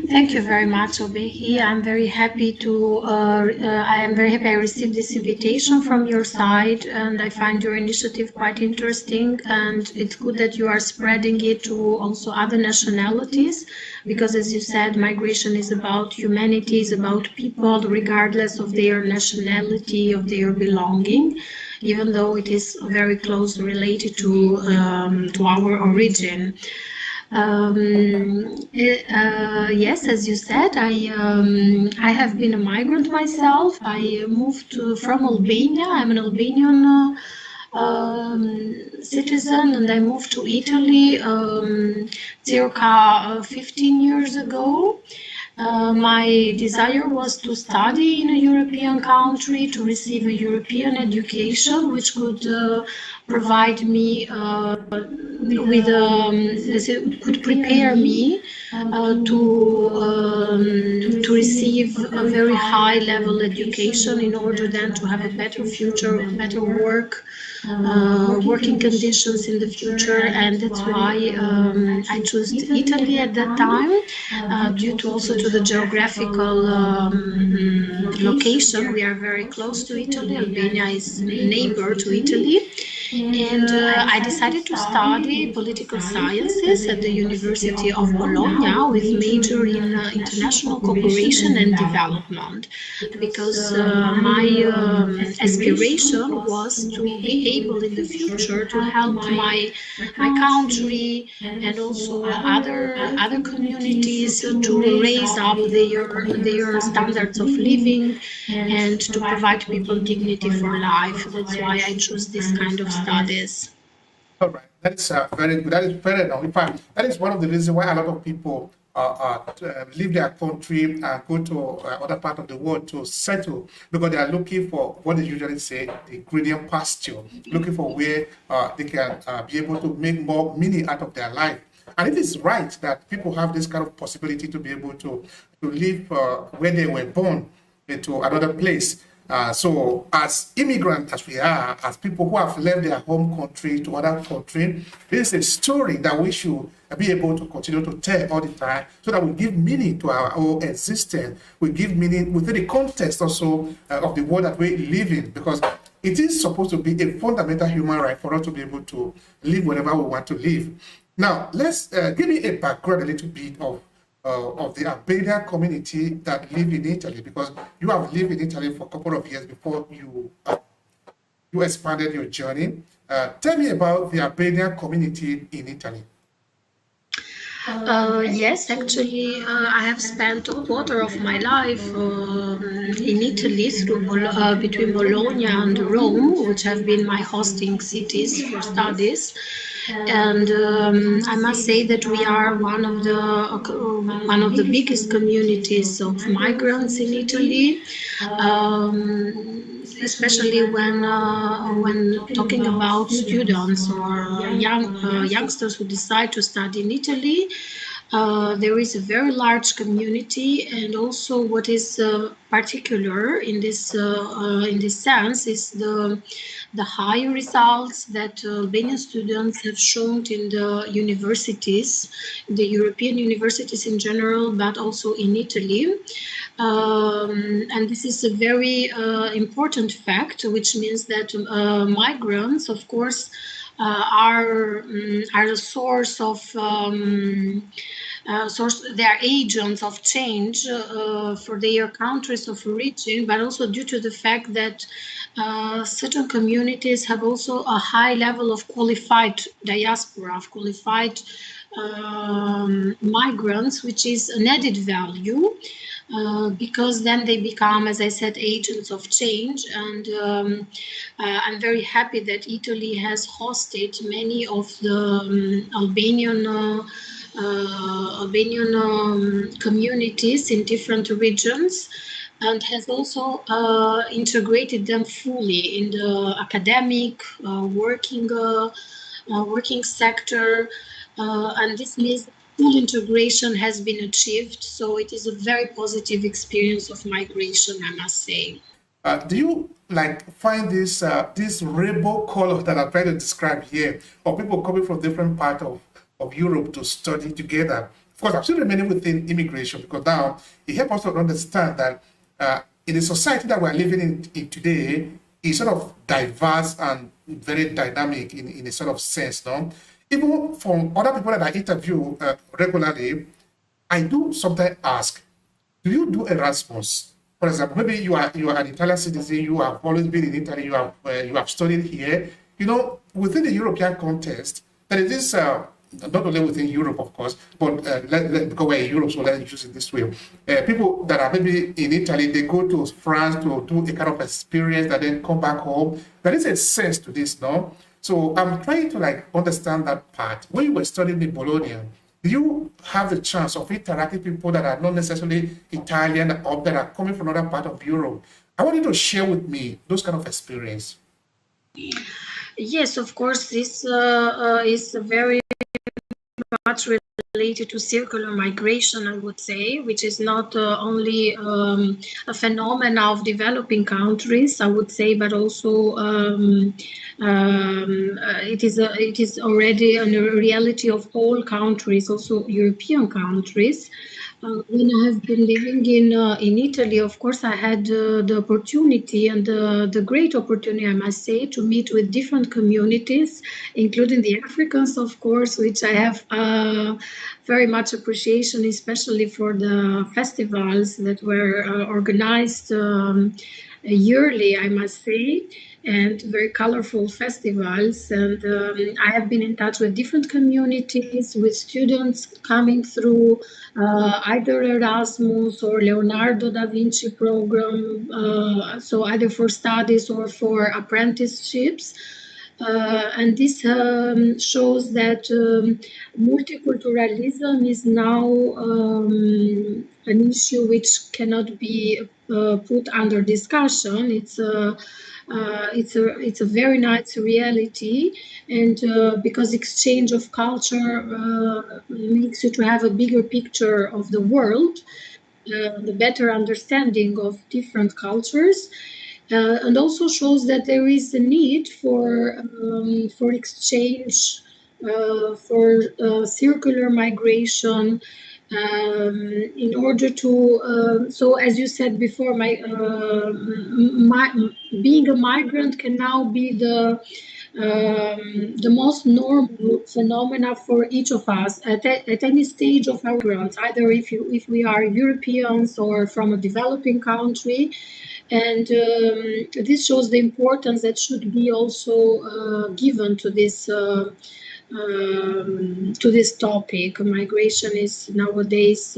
Thank you very much, Obehi. I'm very happy I received this invitation from your side, and I find your initiative quite interesting. And it's good that you are spreading it to also other nationalities, because as you said, migration is about humanity, is about people, regardless of their nationality, of their belonging, even though it is very closely related to our origin. Yes, as you said, I have been a migrant myself. I moved from Albania. I'm an Albanian citizen, and I moved to Italy circa 15 years ago. My desire was to study in a European country, to receive a European education, which could provide me with could prepare me to receive a very high level education in order then to have a better future, better working conditions in the future. And that's why I chose Italy at that time, due to also to the geographical location. We are very close to Italy. Albania is a neighbor to Italy. And I decided to study political sciences at the University of Bologna with major in international cooperation and development, because my aspiration was to be able in the future to help my country and also other communities to raise up their standards of living and to provide people dignity for life. That's why I chose this kind of studies. All right, that's very good. That is very enough. In fact, that is one of the reasons why a lot of people leave their country and go to other part of the world to settle, because they are looking for what they usually say the greener pasture, looking for where they can be able to make more meaning out of their life. And it is right that people have this kind of possibility to be able to live where they were born into another place. So as immigrants as we are, as people who have left their home country to other country, this is a story that we should be able to continue to tell all the time, so that we give meaning to our own existence. We give meaning within the context also of the world that we live in, because it is supposed to be a fundamental human right for us to be able to live wherever we want to live. Now, let's give me a background a little bit of the Albanian community that live in Italy, because you have lived in Italy for a couple of years before you expanded your journey. Tell me about the Albanian community in Italy. Yes, actually, I have spent a quarter of my life in Italy between Bologna and Rome, which have been my hosting cities for studies. And I must say that we are one of the biggest communities of migrants in Italy. Especially when talking about students or youngsters who decide to study in Italy, there is a very large community, and also what is particular in this sense is the high results that Albanian students have shown in the universities, the European universities in general, but also in Italy. And this is a very important fact, which means that migrants, of course, are a source of they are agents of change for their countries of origin, but also due to the fact that certain communities have also a high level of qualified diaspora, of qualified migrants, which is an added value. Because then they become, as I said, agents of change. And I'm very happy that Italy has hosted many of the Albanian communities in different regions, and has also integrated them fully in the academic, working sector. And this means full integration has been achieved, so it is a very positive experience of migration, I must say. Do you find this rainbow color that I'm trying to describe here, of people coming from different parts of Europe to study together, of course, I'm still remaining within immigration because now it helps us to understand that in the society that we're living in today is sort of diverse and very dynamic in a sort of sense, no? Even from other people that I interview regularly, I do sometimes ask, do you do Erasmus? For example, maybe you are an Italian citizen, you have always been in Italy, you have studied here. You know, within the European context, there is this not only within Europe, of course, but because we're in Europe, so let's use it this way. People that are maybe in Italy, they go to France to do a kind of experience that then come back home. There is a sense to this, no? So I'm trying to like understand that part. When you were studying in Bologna, do you have the chance of interacting with people that are not necessarily Italian or that are coming from another part of Europe? I want you to share with me those kind of experience. Yes, of course, this is very much related to circular migration, I would say, which is not only a phenomenon of developing countries, I would say, but also it is already a reality of all countries, also European countries. When I have been living in Italy, of course, I had the opportunity and the great opportunity, I must say, to meet with different communities, including the Africans, of course, which I have very much appreciation, especially for the festivals that were organized yearly, I must say, and very colorful festivals. And I have been in touch with different communities, with students coming through either Erasmus or Leonardo da Vinci program, so either for studies or for apprenticeships. And this shows that multiculturalism is now an issue which cannot be put under discussion. It's a very nice reality, and because exchange of culture makes you to have a bigger picture of the world, the better understanding of different cultures. And also shows that there is a need for exchange, for circular migration, in order to. So, as you said before, being a migrant can now be the most normal phenomena for each of us at any stage of our growth, either if we are Europeans or from a developing country. And this shows the importance that should be also given to this topic. Migration is nowadays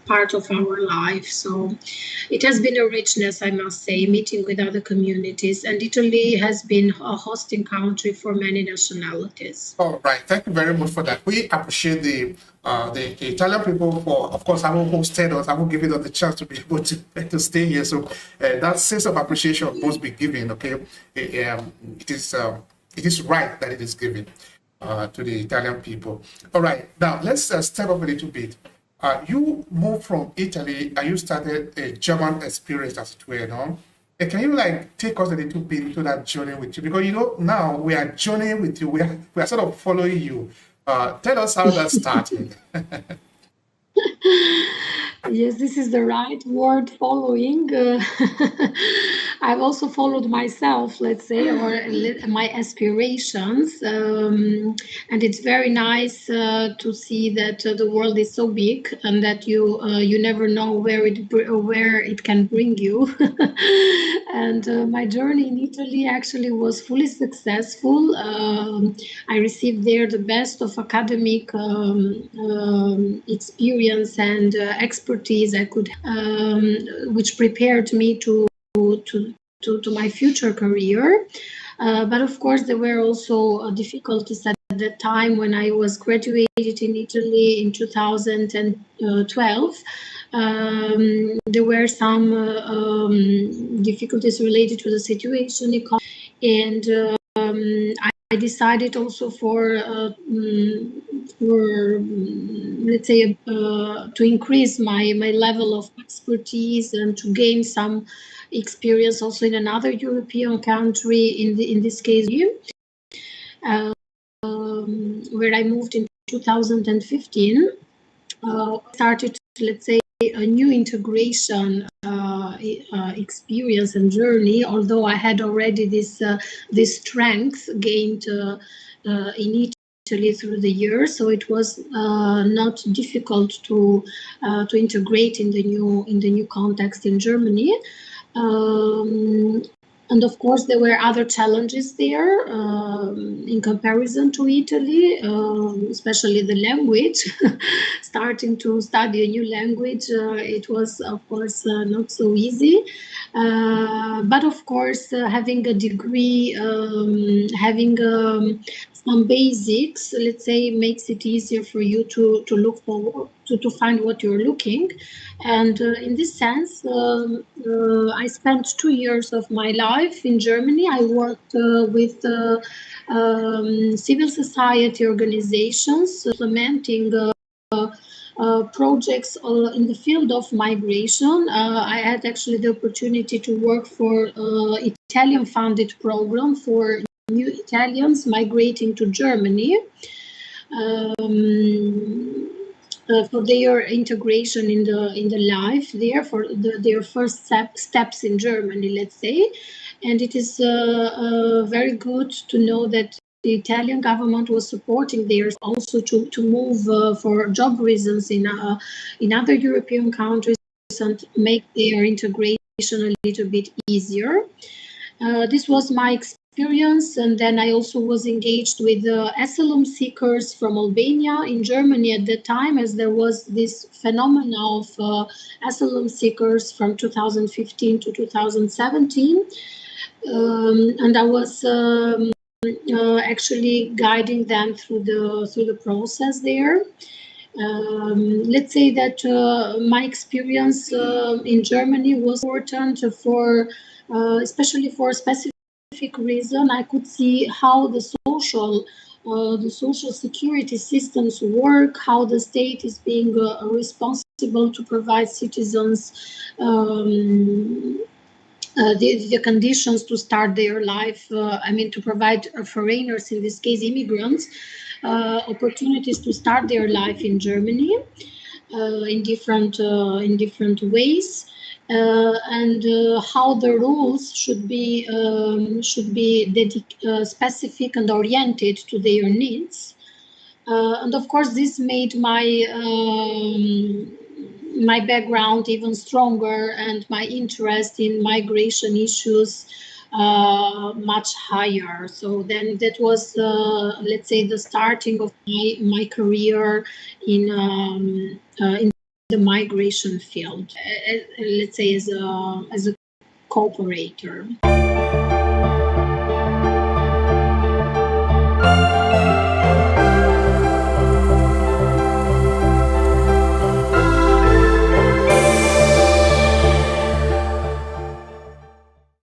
part of our life. So it has been a richness, I must say, meeting with other communities. And Italy has been a hosting country for many nationalities. All right, thank you very much for that. We appreciate the Italian people for, of course, having hosted us, having given us the chance to be able to stay here. So that sense of appreciation must be given. Okay, it is right that it is given to the Italian people. All right, now let's step up a little bit. You moved from Italy and you started a German experience as it were, no? Can you like take us a little bit into that journey with you? Because you know now we are journeying with you. We are sort of following you. Tell us how that started. Yes, this is the right word, following. I've also followed myself, let's say, or my aspirations. And it's very nice to see that the world is so big and that you never know where it can bring you. And my journey in Italy actually was fully successful. I received there the best of academic experience and expertise I could, which prepared me to my future career. But of course, there were also difficulties at the time when I was graduated in Italy in 2012. There were some difficulties related to the situation, and I decided also let's say to increase my level of expertise and to gain some experience also in another European country, in this case where I moved in 2015, started, let's say, a new integration experience and journey. Although I had already this strength gained in Italy through the years, so it was not difficult to integrate in the new context in Germany. Um, and of course, there were other challenges there in comparison to Italy, especially the language. Starting to study a new language, it was, of course, not so easy. But of course, having a degree, having some basics, let's say, makes it easier for you to look for, to find what you're looking. And in this sense, I spent 2 years of my life in Germany. I worked with civil society organizations, implementing projects in the field of migration. I had actually the opportunity to work for Italian-funded program for new Italians migrating to Germany. For their integration in the life there, for their first steps in Germany, let's say. And it is very good to know that the Italian government was supporting theirs also to move for job reasons in other European countries and make their integration a little bit easier. This was my experience, and then I also was engaged with asylum seekers from Albania in Germany at that time, as there was this phenomenon of asylum seekers from 2015 to 2017, and I was actually guiding them through the process there. Let's say that my experience in Germany was important for, especially for a specific reason. I could see how the social security systems work, how the state is being responsible to provide citizens the conditions to start their life. I mean, to provide foreigners, in this case immigrants, opportunities to start their life in Germany in different ways, and how the rules should be specific and oriented to their needs. And of course, this made my background even stronger, and my interest in migration issues much higher. So then that was, let's say, the starting of my career in the migration field, let's say, as a cooperator.